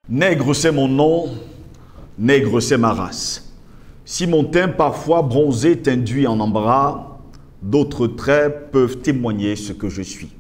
Nègre, c'est mon nom, nègre, c'est ma race. Si mon teint parfois bronzé t'induit en embarras, d'autres traits peuvent témoigner ce que je suis.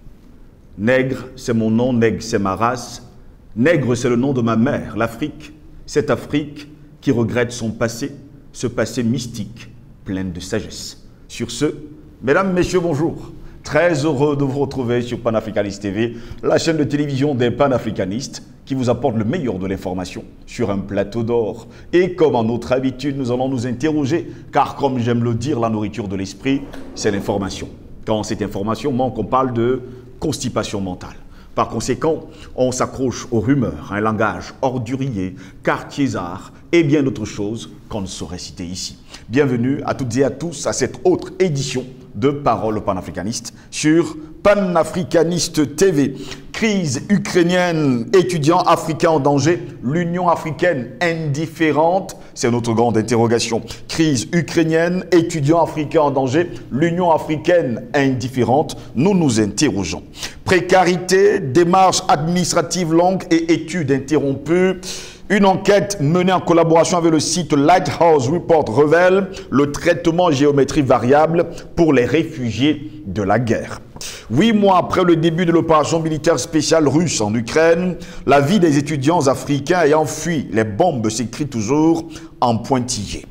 Nègre, c'est mon nom, nègre, c'est ma race. Nègre, c'est le nom de ma mère, l'Afrique. Cette Afrique qui regrette son passé, ce passé mystique, plein de sagesse. Sur ce, mesdames, messieurs, bonjour. Très heureux de vous retrouver sur Panafricanist TV, la chaîne de télévision des panafricanistes qui vous apporte le meilleur de l'information sur un plateau d'or. Et comme en notre habitude, nous allons nous interroger, car comme j'aime le dire, la nourriture de l'esprit, c'est l'information. Quand cette information manque, on parle de constipation mentale. Par conséquent, on s'accroche aux rumeurs, un langage ordurier, quartiésard et bien d'autres choses qu'on ne saurait citer ici. Bienvenue à toutes et à tous à cette autre édition de Paroles panafricanistes sur Panafricanist TV. Crise ukrainienne, étudiants africains en danger, l'Union africaine indifférente, c'est notre grande interrogation. Crise ukrainienne, étudiants africains en danger, l'Union africaine indifférente, nous nous interrogeons. Précarité, démarches administratives longues et études interrompues. Une enquête menée en collaboration avec le site Lighthouse Report révèle le traitement géométrie variable pour les réfugiés de la guerre. 8 mois après le début de l'opération militaire spéciale russe en Ukraine, la vie des étudiants africains ayant fui les bombes s'écrit toujours en pointillé.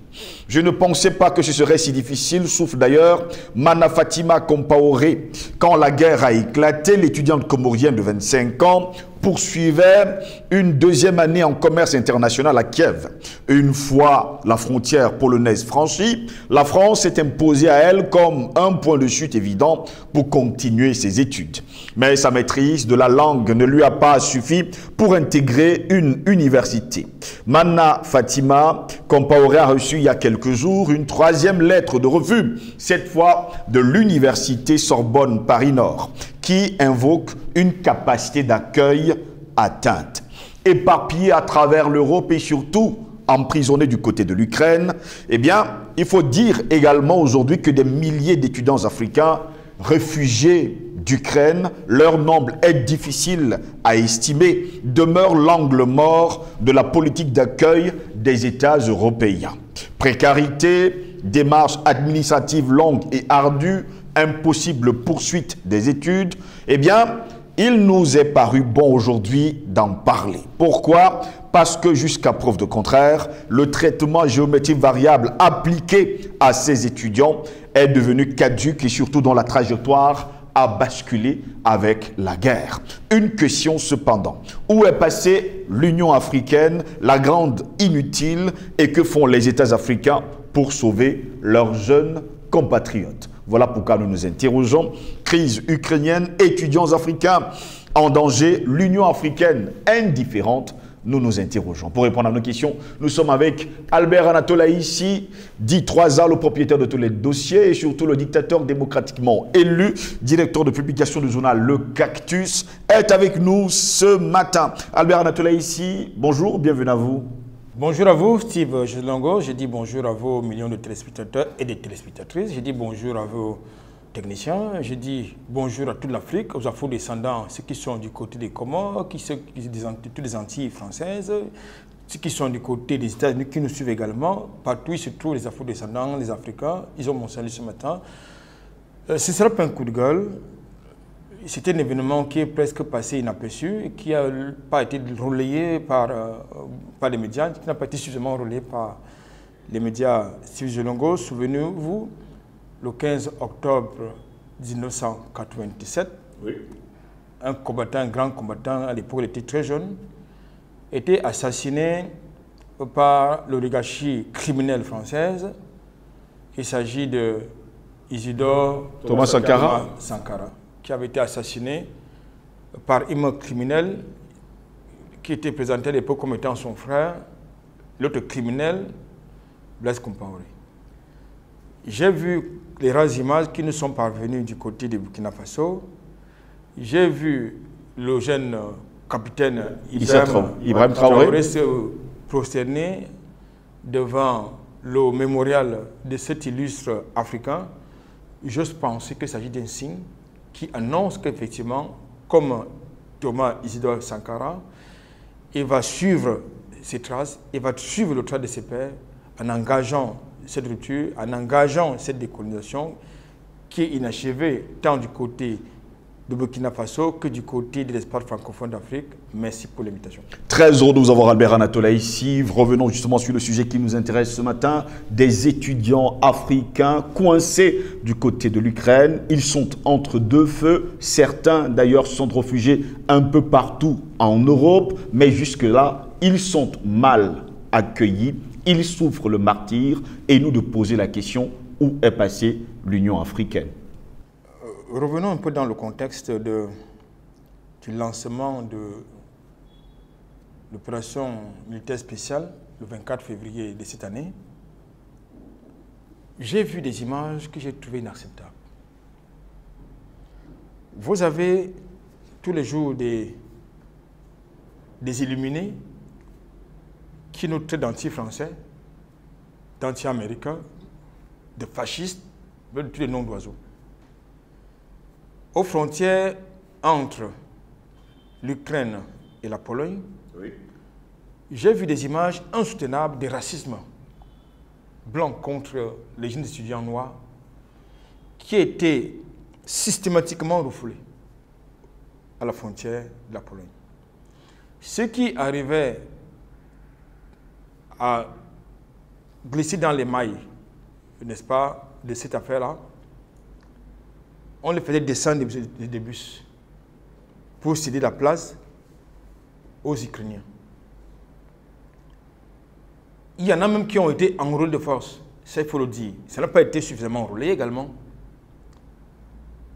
Je ne pensais pas que ce serait si difficile, souffle d'ailleurs Mana Fatima Compaoré. Quand la guerre a éclaté, l'étudiante comorienne de 25 ans poursuivait une deuxième année en commerce international à Kiev. Une fois la frontière polonaise franchie, la France s'est imposée à elle comme un point de chute évident pour continuer ses études. Mais sa maîtrise de la langue ne lui a pas suffi pour intégrer une université. Mana Fatima Compaoré a reçu il y a quelques jours une troisième lettre de refus, cette fois de l'université Sorbonne Paris-Nord, qui invoque une capacité d'accueil atteinte. Éparpillée à travers l'Europe et surtout emprisonnée du côté de l'Ukraine, eh bien, il faut dire également aujourd'hui que des milliers d'étudiants africains réfugiés d'Ukraine, leur nombre est difficile à estimer, demeure l'angle mort de la politique d'accueil des États européens. Précarité, démarches administratives longues et ardues, impossible poursuite des études, eh bien, il nous est paru bon aujourd'hui d'en parler. Pourquoi? Parce que jusqu'à preuve de contraire, le traitement géométrique variable appliqué à ces étudiants est devenu caduc et surtout dont la trajectoire a basculé avec la guerre. Une question cependant, où est passée l'Union africaine, la grande inutile, et que font les États africains pour sauver leurs jeunes compatriotes? Voilà pourquoi nous nous interrogeons. Crise ukrainienne, étudiants africains en danger, l'Union africaine indifférente. Nous nous interrogeons. Pour répondre à nos questions, nous sommes avec Albert Anatole ici, dit 3A, le propriétaire de tous les dossiers et surtout le dictateur démocratiquement élu, directeur de publication du journal Le Cactus, est avec nous ce matin. Albert Anatole ici, bonjour, bienvenue à vous. Bonjour à vous, Steve Jelongo. Je dis bonjour à vos millions de téléspectateurs et de téléspectatrices. Je dis bonjour à vos techniciens. Je dis bonjour à toute l'Afrique, aux afro-descendants, ceux qui sont du côté des Comores, toutes les Antilles françaises, ceux qui sont du côté des États-Unis, qui nous suivent également. Partout où se trouvent les afro-descendants, les Africains. Ils ont mon salut ce matin. Ce ne sera pas un coup de gueule. C'était un événement qui est presque passé inaperçu et qui n'a pas été relayé par les médias, qui n'a pas été suffisamment relayé par les médias. Steve Jelongo, souvenez-vous, le 15 octobre 1997, oui, un grand combattant, à l'époque il était très jeune, était assassiné par l'oligarchie criminelle française. Il s'agit de Isidore Thomas Sankara, qui avait été assassiné par un criminel qui était présenté à l'époque comme étant son frère, l'autre criminel, Blaise Compaoré. J'ai vu les rares images qui nous sont parvenues du côté de Burkina Faso. J'ai vu le jeune capitaine Ibrahim Traoré se prosterner devant le mémorial de cet illustre Africain, j'ose penser qu'il s'agit d'un signe qui annonce qu'effectivement, comme Thomas Isidore Sankara, il va suivre ses traces, il va suivre le trait de ses pères en engageant cette rupture, en engageant cette décolonisation qui est inachevée tant du côté de Burkina Faso que du côté de l'espace francophone d'Afrique. Merci pour l'invitation. Très heureux de vous avoir, Albert Anatola, ici. Revenons justement sur le sujet qui nous intéresse ce matin, des étudiants africains coincés du côté de l'Ukraine. Ils sont entre deux feux. Certains, d'ailleurs, sont réfugiés un peu partout en Europe, mais jusque-là, ils sont mal accueillis. Ils souffrent le martyre et nous de poser la question, où est passée l'Union africaine? Revenons un peu dans le contexte du lancement de l'opération militaire spéciale le 24 février de cette année. J'ai vu des images que j'ai trouvées inacceptables. Vous avez tous les jours des illuminés qui nous traitent d'anti-français, d'anti-américains, de fascistes, de tous les noms d'oiseaux. Aux frontières entre l'Ukraine et la Pologne, oui, j'ai vu des images insoutenables de racisme blanc contre les jeunes étudiants noirs qui étaient systématiquement refoulés à la frontière de la Pologne. Ceux qui arrivaient à glisser dans les mailles, n'est-ce pas, de cette affaire-là, on les faisait descendre des bus pour céder la place aux Ukrainiens. Il y en a même qui ont été enrôlés de force, ça il faut le dire. Ça n'a pas été suffisamment enrôlé également,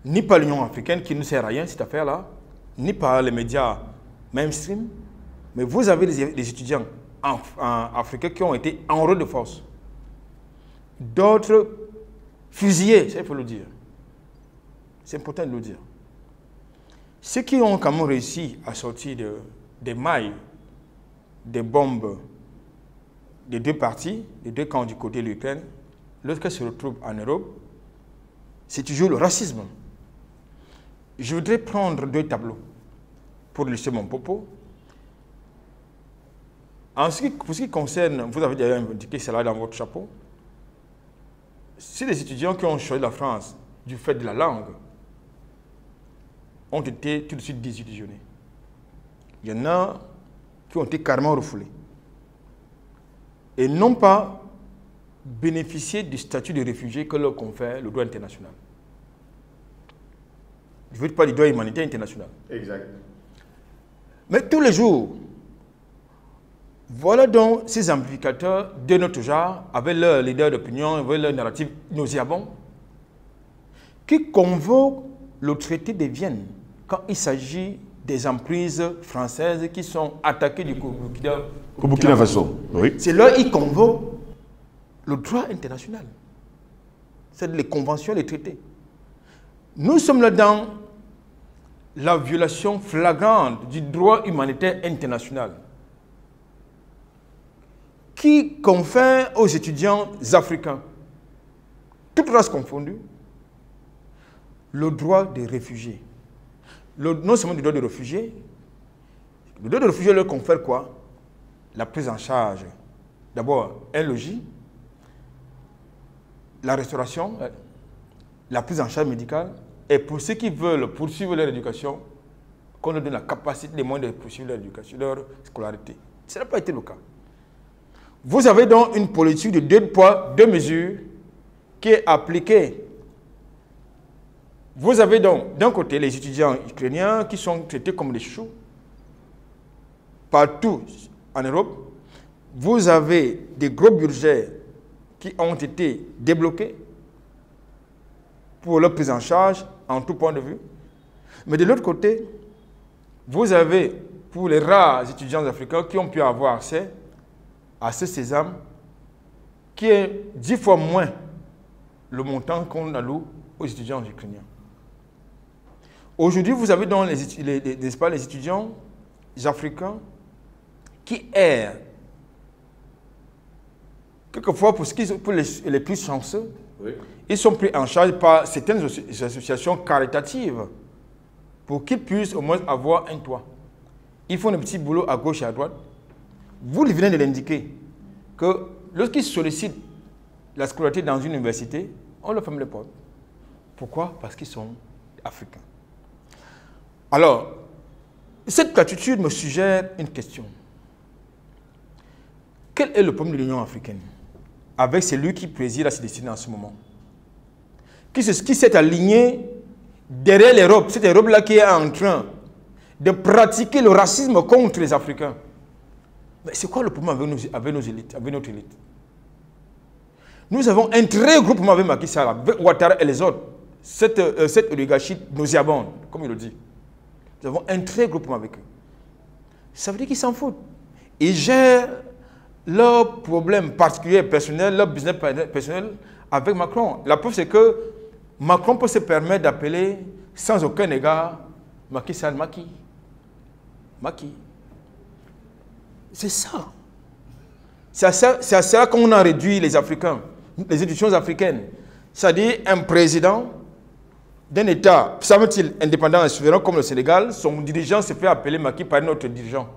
ni par l'Union africaine qui ne sert à rien cette affaire-là, ni par les médias mainstream, mais vous avez des étudiants africains qui ont été enrôlés de force. D'autres fusillés, ça il faut le dire. C'est important de le dire. Ceux qui ont quand même réussi à sortir des mailles, des bombes des deux parties, des deux camps du côté de l'Ukraine, lorsqu'elles se retrouvent en Europe, c'est toujours le racisme. Je voudrais prendre deux tableaux pour illustrer mon propos. Pour ce qui concerne, vous avez déjà indiqué cela dans votre chapeau, si les étudiants qui ont choisi la France du fait de la langue ont été tout de suite désillusionnés. Il y en a qui ont été carrément refoulés et n'ont pas bénéficié du statut de réfugié que leur confère le droit international. Je ne veux pas du droit humanitaire international. Exact. Mais tous les jours, voilà donc ces amplificateurs de notre genre, avec leurs leaders d'opinion, avec leur narratif nauséabond, qui convoquent le traité de Vienne quand il s'agit des emprises françaises qui sont attaquées du Burkina Faso. Oui. C'est là qu'ils convoquent le droit international. C'est les conventions, les traités. Nous sommes là dans la violation flagrante du droit humanitaire international qui confère aux étudiants africains, toutes races confondues, le droit de réfugiés. Non seulement le droit de réfugiés, le droit de réfugiés leur confère quoi? La prise en charge, d'abord un logis, la restauration, la prise en charge médicale, et pour ceux qui veulent poursuivre leur éducation, qu'on leur donne la capacité, les moyens de poursuivre leur éducation, leur scolarité. Ce n'a pas été le cas. Vous avez donc une politique de 2 poids, 2 mesures qui est appliquée. Vous avez donc d'un côté les étudiants ukrainiens qui sont traités comme des choux partout en Europe. Vous avez des gros budgets qui ont été débloqués pour leur prise en charge en tout point de vue. Mais de l'autre côté, vous avez pour les rares étudiants africains qui ont pu avoir accès à ce sésame qui est 10 fois moins le montant qu'on alloue aux étudiants ukrainiens. Aujourd'hui, vous avez donc les étudiants africains qui errent quelquefois, pour les plus chanceux, oui, ils sont pris en charge par certaines associations caritatives pour qu'ils puissent au moins avoir un toit. Ils font un petit boulot à gauche et à droite. Vous venez de l'indiquer que lorsqu'ils sollicitent la scolarité dans une université, on leur ferme les portes. Pourquoi? Parce qu'ils sont africains. Alors, cette platitude me suggère une question. Quel est le problème de l'Union africaine avec celui qui préside à ses destinées en ce moment? Qui s'est aligné derrière l'Europe, cette Europe-là qui est en train de pratiquer le racisme contre les Africains. Mais c'est quoi le problème avec nos élites, avec notre élite? Nous avons un très gros problème avec Macky Sall, avec Ouattara et les autres. Cette oligarchie nauséabonde, comme il le dit. Nous avons un très gros problème avec eux. Ça veut dire qu'ils s'en foutent. Ils gèrent leurs problèmes particuliers, personnels, leur business personnel avec Macron. La preuve, c'est que Macron peut se permettre d'appeler sans aucun égard Macky Sall, Macky. C'est ça. C'est à ça qu'on a réduit les Africains, les institutions africaines. C'est-à-dire un président d'un État, semble-t-il, indépendant et souverain comme le Sénégal, son dirigeant se fait appeler Macky par notre dirigeant.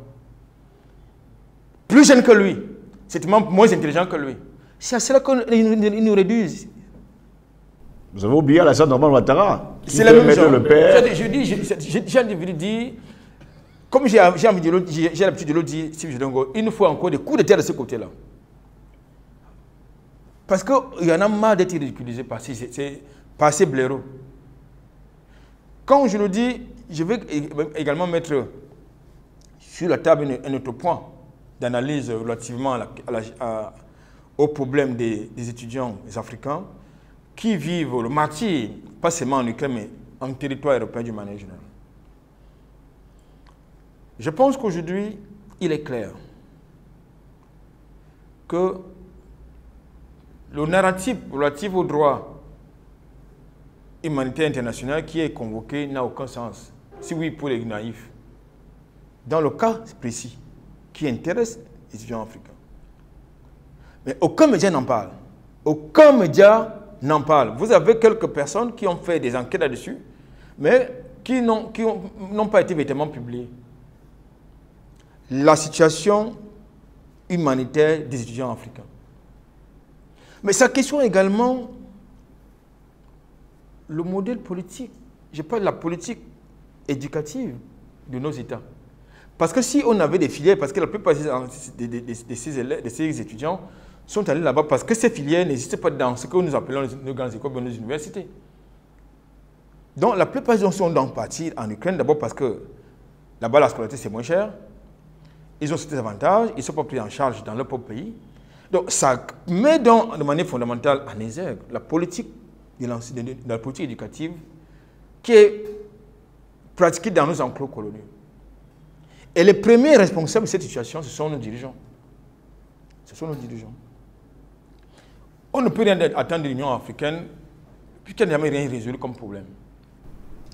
Plus jeune que lui, certainement moins intelligent que lui. C'est à cela qu'ils nous réduisent. Vous avez oublié Alassane Draman Ouattara. C'est la même chose. J'ai envie de dire, comme j'ai l'habitude de le dire, Steve Jodongo, il nous faut encore des coups de terre de ce côté-là. Parce qu'il y en a marre d'être ridiculisé par ces blaireaux. Quand je le dis, je vais également mettre sur la table un autre point d'analyse relativement au problème des étudiants africains qui vivent le martyre, pas seulement en Ukraine, mais en territoire européen du manière générale. Je pense qu'aujourd'hui, il est clair que le narratif relatif au droit humanitaire international qui est convoqué n'a aucun sens. Si oui, pour les naïfs. Dans le cas précis qui intéresse les étudiants africains. Mais aucun média n'en parle. Aucun média n'en parle. Vous avez quelques personnes qui ont fait des enquêtes là-dessus, mais qui n'ont pas été véritablement publiées. La situation humanitaire des étudiants africains. Mais ça questionne également le modèle politique. Je parle de la politique éducative de nos États. Parce que si on avait des filières, parce que la plupart de ces étudiants sont allés là-bas parce que ces filières n'existaient pas dans ce que nous appelons nos grandes écoles, nos universités. Donc la plupart sont donc partis en Ukraine d'abord parce que là-bas la scolarité c'est moins cher. Ils ont ces avantages, ils ne sont pas pris en charge dans leur propre pays. Donc ça met donc de manière fondamentale en exergue la politique éducative qui est pratiquée dans nos enclos coloniaux. Et les premiers responsables de cette situation, ce sont nos dirigeants. Ce sont nos dirigeants. On ne peut rien attendre de l'Union africaine puisqu'elle n'a jamais rien résolu comme problème.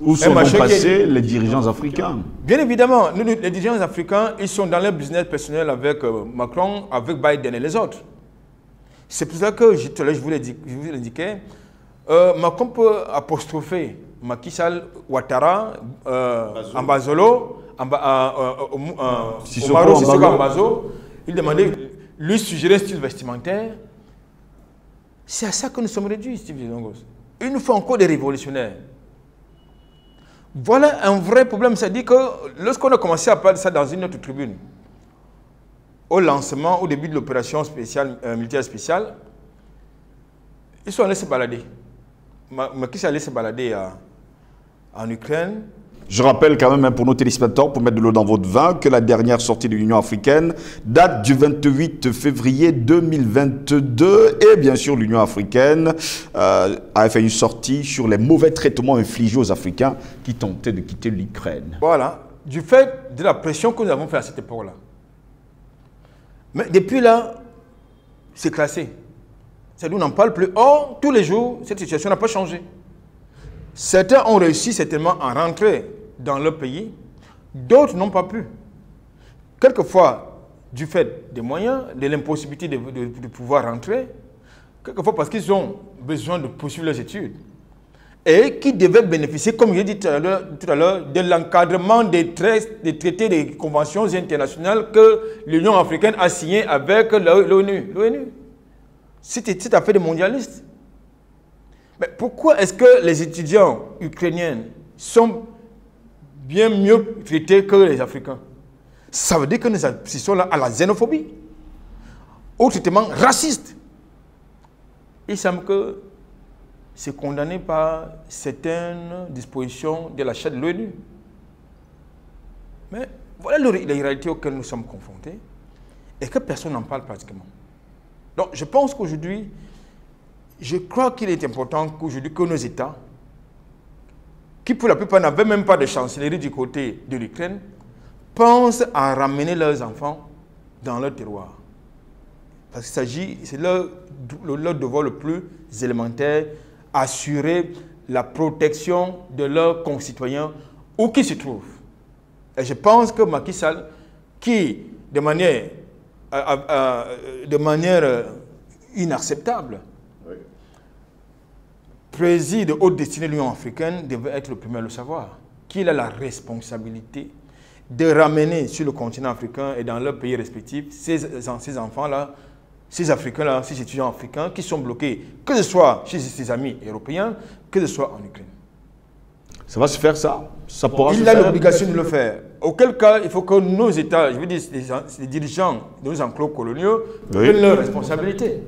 Où sont passés les dirigeants africains? Bien évidemment, les dirigeants africains, ils sont dans leur business personnel avec Macron, avec Biden et les autres. C'est pour ça que je vous l'indiquais, Macron peut apostropher Macky Sall, Ouattara, Ambazolo, Omaro Sissoko Ambazo. Il demandait, lui suggérer un style vestimentaire. C'est à ça que nous sommes réduits, Steve Jodongo. Il nous faut encore des révolutionnaires. Voilà un vrai problème. C'est-à-dire que lorsqu'on a commencé à parler de ça dans une autre tribune, au lancement, au début de l'opération militaire spéciale, ils sont allés se balader. Macky Sall allait se balader en Ukraine. Je rappelle quand même pour nos téléspectateurs, pour mettre de l'eau dans votre vin, que la dernière sortie de l'Union africaine date du 28 février 2022. Et bien sûr, l'Union africaine a fait une sortie sur les mauvais traitements infligés aux Africains qui tentaient de quitter l'Ukraine. Voilà, du fait de la pression que nous avons fait à cette époque-là. Mais depuis là, c'est classé. C'est-à-dire qu'on n'en parle plus. Or, tous les jours, cette situation n'a pas changé. Certains ont réussi certainement à rentrer dans leur pays, d'autres n'ont pas pu. Quelquefois, du fait des moyens, de l'impossibilité de pouvoir rentrer, quelquefois parce qu'ils ont besoin de poursuivre leurs études, et qui devaient bénéficier, comme j'ai dit tout à l'heure, de l'encadrement des traités, des conventions internationales que l'Union africaine a signées avec l'ONU. C'est une affaire de mondialistes. Mais pourquoi est-ce que les étudiants ukrainiens sont bien mieux traités que les Africains? Ça veut dire que nous assistons là à la xénophobie, au traitement raciste. Il semble que c'est condamné par certaines dispositions de la charte de l'ONU. Mais voilà les réalités auxquelles nous sommes confrontés et que personne n'en parle pratiquement. Donc je pense qu'aujourd'hui, je crois qu'il est important qu'aujourd'hui que nos États, qui pour la plupart n'avaient même pas de chancellerie du côté de l'Ukraine, pensent à ramener leurs enfants dans leur terroir. Parce qu'il s'agit, c'est leur devoir le plus élémentaire, assurer la protection de leurs concitoyens où qu'ils se trouvent. Et je pense que Macky Sall, qui de manière inacceptable, préside haute destinée de l'Union africaine, devait être le premier à le savoir, qu'il a la responsabilité de ramener sur le continent africain et dans leurs pays respectifs ces enfants-là, ces Africains-là, ces étudiants africains qui sont bloqués, que ce soit chez ses amis européens, que ce soit en Ukraine. Ça va se faire ça? Ça pourra se faire? Il a l'obligation de le faire. Auquel cas, il faut que nos États, je veux dire les dirigeants de nos enclos coloniaux, prennent leurs responsabilités.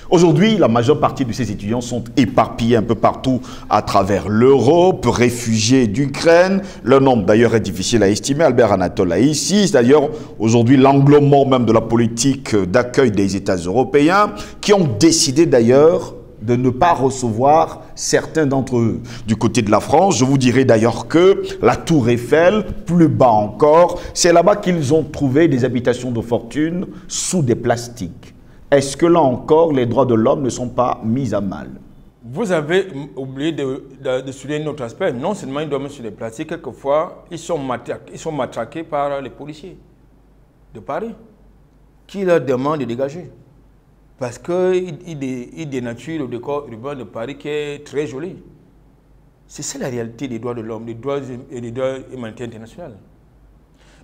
Aujourd'hui, la majeure partie de ces étudiants sont éparpillés un peu partout à travers l'Europe, réfugiés d'Ukraine. Leur nombre d'ailleurs est difficile à estimer. Albert Anatole a ici. C'est d'ailleurs aujourd'hui l'angle mort même de la politique d'accueil des États européens qui ont décidé d'ailleurs de ne pas recevoir certains d'entre eux. Du côté de la France, je vous dirais d'ailleurs que la Tour Eiffel, plus bas encore, c'est là-bas qu'ils ont trouvé des habitations de fortune sous des plastiques. Est-ce que là encore, les droits de l'homme ne sont pas mis à mal? Vous avez oublié de souligner notre aspect. Non seulement ils dorment sur les plastiques, quelquefois, ils sont matraqués par les policiers de Paris qui leur demandent de dégager. Parce qu'ils dénaturent le décor urbain de Paris qui est très joli. C'est ça la réalité des droits de l'homme, des droits humanitaires internationaux.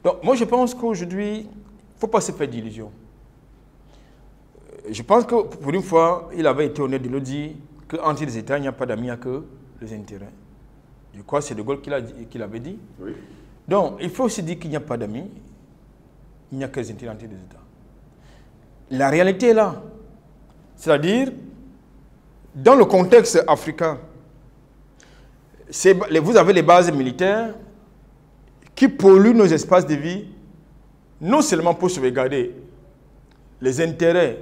Donc moi je pense qu'aujourd'hui, il ne faut pas se faire d'illusions. Je pense que pour une fois, il avait été honnête de nous dire qu'entre les États, il n'y a pas d'amis, il n'y a que les intérêts. Je crois que c'est De Gaulle qui l'avait dit. Oui. Donc, il faut aussi dire qu'il n'y a pas d'amis, il n'y a que les intérêts entre les États. La réalité est là. C'est-à-dire, dans le contexte africain, vous avez les bases militaires qui polluent nos espaces de vie, non seulement pour sauvegarder les intérêts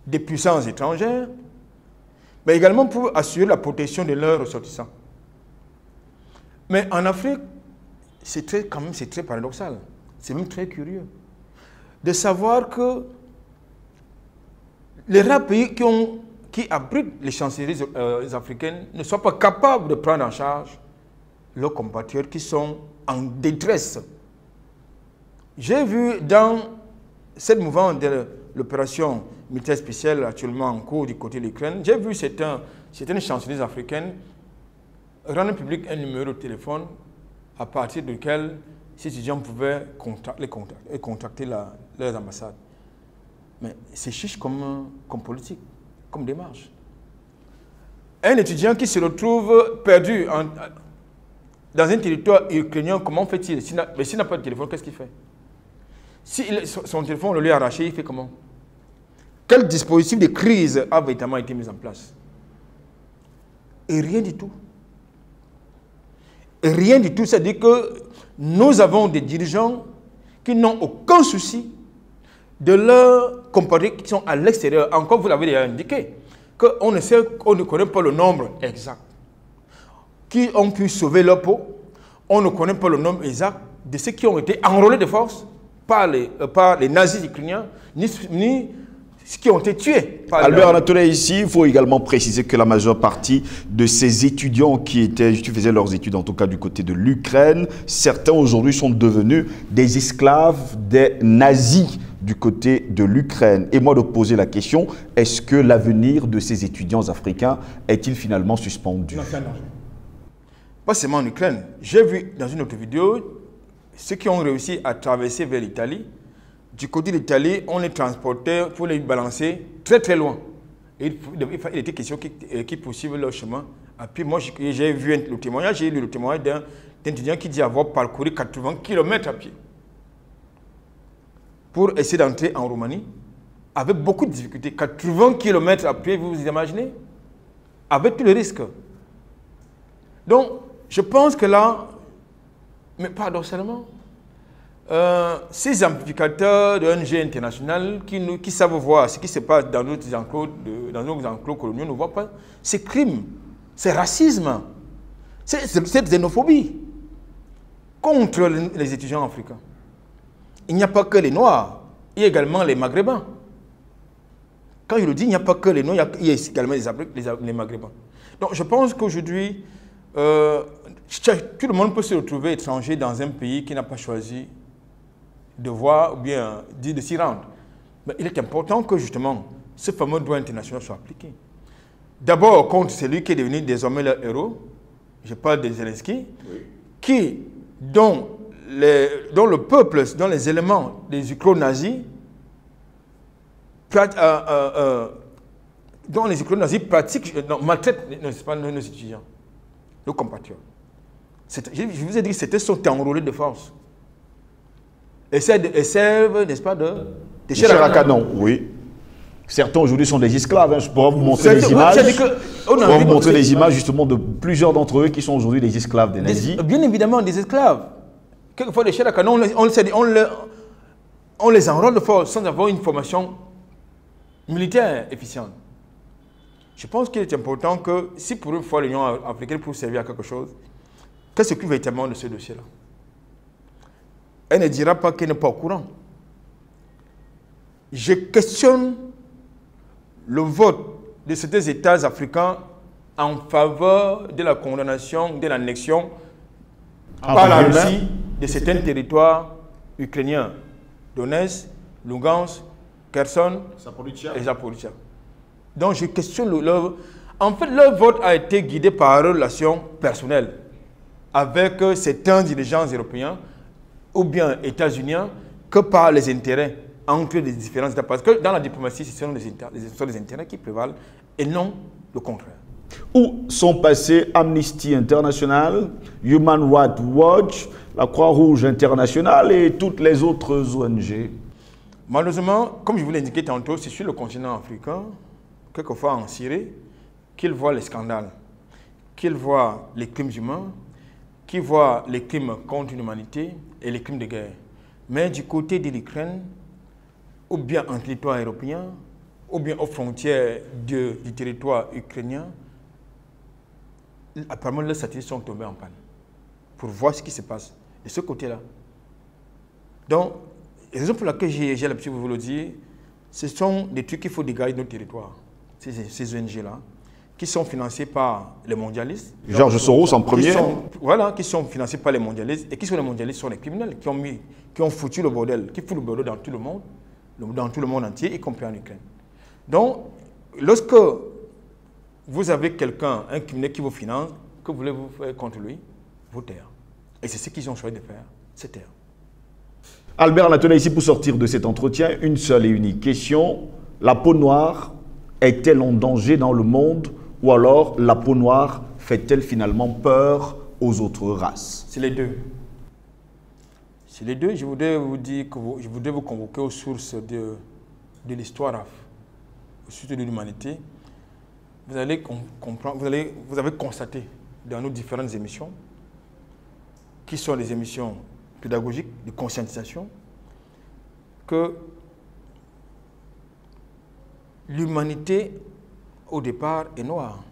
des puissances étrangères, mais également pour assurer la protection de leurs ressortissants. Mais en Afrique, c'est très paradoxal, c'est même très curieux de savoir que les rares pays qui abritent les chancelleries africaines ne sont pas capables de prendre en charge leurs compatriotes qui sont en détresse. J'ai vu dans cette mouvance de l'opération militaire spéciale actuellement en cours du côté de l'Ukraine, j'ai vu certaines chancelleries africaines rendre public un numéro de téléphone à partir duquel ces étudiants pouvaient contacter leurs ambassades. Mais c'est chiche comme politique, comme démarche. Un étudiant qui se retrouve perdu dans un territoire ukrainien, comment fait-il? Mais s'il n'a pas de téléphone, qu'est-ce qu'il fait? Si son téléphone le lui a arraché, il fait comment? Quel dispositif de crise a véritablement été mis en place? Et rien du tout. Et rien du tout, c'est-à-dire que nous avons des dirigeants qui n'ont aucun souci de leurs compatriotes qui sont à l'extérieur. Encore, vous l'avez déjà indiqué, qu'on ne connaît pas le nombre exact, qui ont pu sauver leur peau. On ne connaît pas le nombre exact de ceux qui ont été enrôlés de force par les nazis ukrainiens, ni qui ont été tués. Albert Anatole, ici, il faut également préciser que la majeure partie de ces étudiants qui faisaient leurs études, en tout cas du côté de l'Ukraine, certains aujourd'hui sont devenus des esclaves des nazis du côté de l'Ukraine. Et moi de poser la question, est-ce que l'avenir de ces étudiants africains est-il finalement suspendu? Non, c'est un danger. Pas seulement en Ukraine. J'ai vu dans une autre vidéo ceux qui ont réussi à traverser vers l'Italie. Du côté de l'Italie, on les transportait pour les balancer très très loin. Et il était question qu'ils poursuivent leur chemin. Et puis moi, j'ai vu le témoignage, j'ai lu le témoignage d'un étudiant qui dit avoir parcouru 80 km à pied pour essayer d'entrer en Roumanie avec beaucoup de difficultés. 80 km à pied, vous vous imaginez? Avec tout le risque. Donc, je pense que là, mais paradoxalement, ces amplificateurs de ONG internationales qui savent voir ce qui se passe dans nos enclos coloniaux ne voient pas ces crimes, c'est racisme, c'est xénophobie contre les étudiants africains. Il n'y a pas que les Noirs, il y a également les Maghrébins. Quand je le dis, il n'y a pas que les Noirs, il y a également les Maghrébins. Donc je pense qu'aujourd'hui, tout le monde peut se retrouver étranger dans un pays qui n'a pas choisi de voir ou bien de s'y rendre. Mais il est important que justement ce fameux droit international soit appliqué. D'abord contre celui qui est devenu désormais leur héros, je parle de Zelensky, oui, dont le peuple, dont les éléments des ukro-nazis, dont les ukro-nazis pratiquent, maltraitent nos étudiants, nos compatriotes. Je vous ai dit que c'était sont enrôlés de force. Et servent, n'est-ce pas, de chair à canon. Oui. Certains aujourd'hui sont des esclaves. Hein. Je pourrais vous montrer des images. Je pourrais vous montrer des images justement de plusieurs d'entre eux qui sont aujourd'hui des esclaves des nazis. Bien évidemment, des esclaves. Quelquefois, les chairs à canon, on les enrôle de force sans avoir une formation militaire efficiente. Je pense qu'il est important que si pour une fois l'Union africaine peut servir à quelque chose, qu'elle s'occupe véritablement de ce dossier-là. Elle ne dira pas qu'elle n'est pas au courant. Je questionne le vote de certains États africains en faveur de la condamnation de l'annexion par la Russie de certains territoires ukrainiens, Donetsk, Lugansk, Kherson et Zaporizhzhia. Donc je questionne leur... En fait, leur vote a été guidé par leur relation personnelle avec certains dirigeants européens ou bien états-uniens que par les intérêts entre les différents États. Parce que dans la diplomatie, ce sont les intérêts qui prévalent et non le contraire. Où sont passés Amnesty International, Human Rights Watch, la Croix-Rouge internationale et toutes les autres ONG? Malheureusement, comme je vous l'ai indiqué tantôt, c'est sur le continent africain, quelquefois en Syrie, qu'ils voient les scandales, qu'ils voient les crimes humains, qu'ils voient les crimes contre l'humanité et les crimes de guerre. Mais du côté de l'Ukraine, ou bien en territoire européen, ou bien aux frontières du territoire ukrainien, apparemment les satellites sont tombés en panne pour voir ce qui se passe de ce côté-là. Donc, la raison pour laquelle j'ai l'habitude de vous le dire, ce sont des trucs qu'il faut dégager de notre territoire, ces ONG-là, qui sont financés par les mondialistes. George Soros en premier. Qui sont financés par les mondialistes. Et qui sont les mondialistes? Sont les criminels qui ont foutu le bordel, qui foutent le bordel dans tout le monde entier, y compris en Ukraine. Donc, lorsque vous avez quelqu'un, un criminel qui vous finance, que voulez-vous faire contre lui? Vous taire. Et c'est ce qu'ils ont choisi de faire, c'est taire. Albert Anatole, ici pour sortir de cet entretien, une seule et unique question. La peau noire est-elle en danger dans le monde ou alors la peau noire fait-elle finalement peur aux autres races? C'est les deux. C'est les deux. Je voudrais vous dire que je voudrais vous convoquer aux sources de l'histoire, aux sources de l'humanité. Vous allez comprendre, vous avez constaté dans nos différentes émissions, qui sont des émissions pédagogiques, de conscientisation, que l'humanité, au départ, est noire.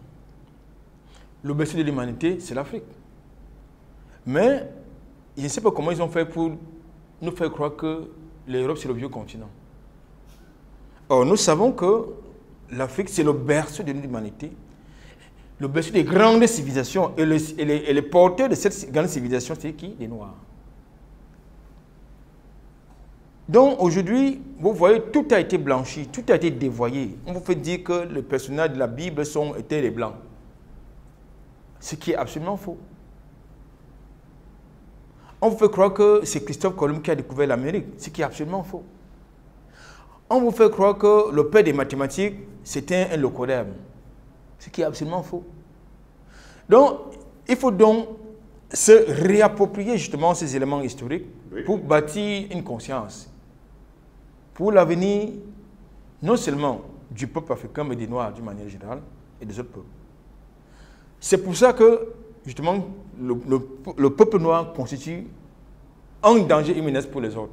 Le berceau de l'humanité, c'est l'Afrique. Mais, je ne sais pas comment ils ont fait pour nous faire croire que l'Europe, c'est le vieux continent. Or, nous savons que l'Afrique, c'est le berceau de l'humanité, le berceau des grandes civilisations. Et les porteurs de cette grande civilisation, c'est qui? Les Noirs. Donc, aujourd'hui, vous voyez, tout a été blanchi, tout a été dévoyé. On vous fait dire que les personnages de la Bible étaient les Blancs. Ce qui est absolument faux. On vous fait croire que c'est Christophe Colomb qui a découvert l'Amérique, ce qui est absolument faux. On vous fait croire que le père des mathématiques, c'était un locodème, ce qui est absolument faux. Donc, il faut donc se réapproprier justement ces éléments historiques pour bâtir une conscience pour l'avenir, non seulement du peuple africain, mais des Noirs d'une manière générale et des autres peuples. C'est pour ça que, justement, le peuple noir constitue un danger imminent pour les autres.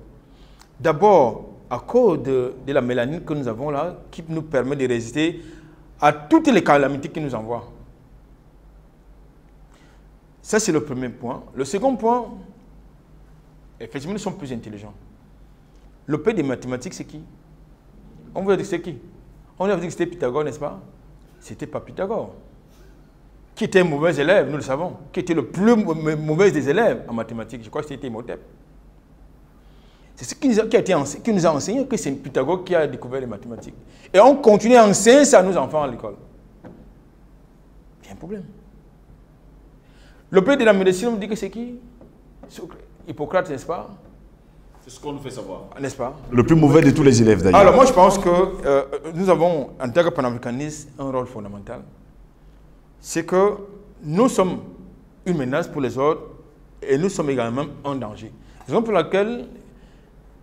D'abord, à cause de la mélanine que nous avons là, qui nous permet de résister à toutes les calamités qui nous envoient. Ça, c'est le premier point. Le second point, effectivement, nous sommes plus intelligents. Le père des mathématiques, c'est qui? On vous a dit que c'est qui? On vous a dit que c'était Pythagore, n'est-ce pas? C'était pas Pythagore. Qui était un mauvais élève, nous le savons. Qui était le plus mauvais des élèves en mathématiques? Je crois que c'était Imhotep. C'est ce qui nous a enseigné que c'est Pythagore qui a découvert les mathématiques. Et on continue à enseigner ça à nos enfants à l'école. Il y a un problème. Le père de la médecine, on me dit que c'est qui? Hippocrate, n'est-ce pas? C'est ce qu'on nous fait savoir. N'est-ce pas? Le plus mauvais de tous les élèves d'ailleurs. Alors moi je pense que nous avons, en tant que panafricanistes, un rôle fondamental. C'est que nous sommes une menace pour les autres et nous sommes également un danger. Raison pour laquelle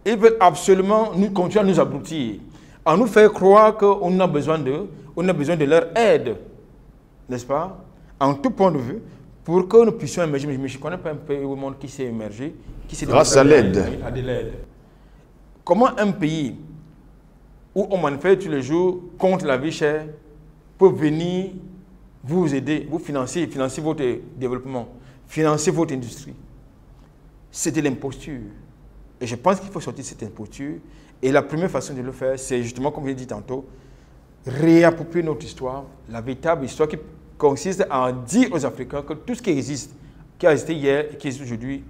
ils veulent absolument nous continuer à nous abrutir, à nous faire croire qu'on a besoin de leur aide, n'est-ce pas? En tout point de vue, pour que nous puissions émerger. Mais je ne connais pas un pays au monde qui s'est émergé, grâce à l'aide. Comment un pays où on manifeste tous les jours contre la vie chère peut venir vous aider, vous financer votre développement, financer votre industrie? C'est de l'imposture. Et je pense qu'il faut sortir de cette imposture. Et la première façon de le faire, c'est justement, comme je l'ai dit tantôt, réapproprier notre histoire, la véritable histoire qui consiste à dire aux Africains que tout ce qui existe, qui a existé hier et qui existe aujourd'hui,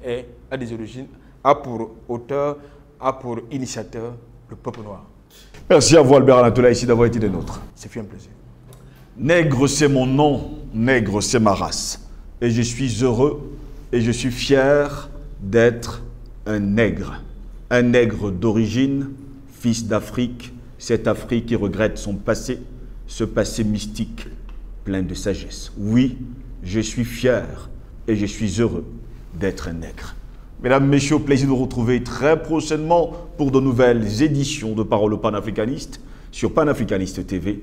a des origines, a pour auteur, a pour initiateur le peuple noir. Merci à vous, Albert Anatola, ici d'avoir été des nôtres. C'est fait un plaisir. Nègre, c'est mon nom, nègre, c'est ma race. Et je suis heureux et je suis fier d'être un nègre d'origine, fils d'Afrique, cette Afrique qui regrette son passé, ce passé mystique, plein de sagesse. Oui, je suis fier et je suis heureux d'être un nègre. Mesdames, Messieurs, au plaisir de vous retrouver très prochainement pour de nouvelles éditions de Paroles panafricanistes sur Panafricaniste TV.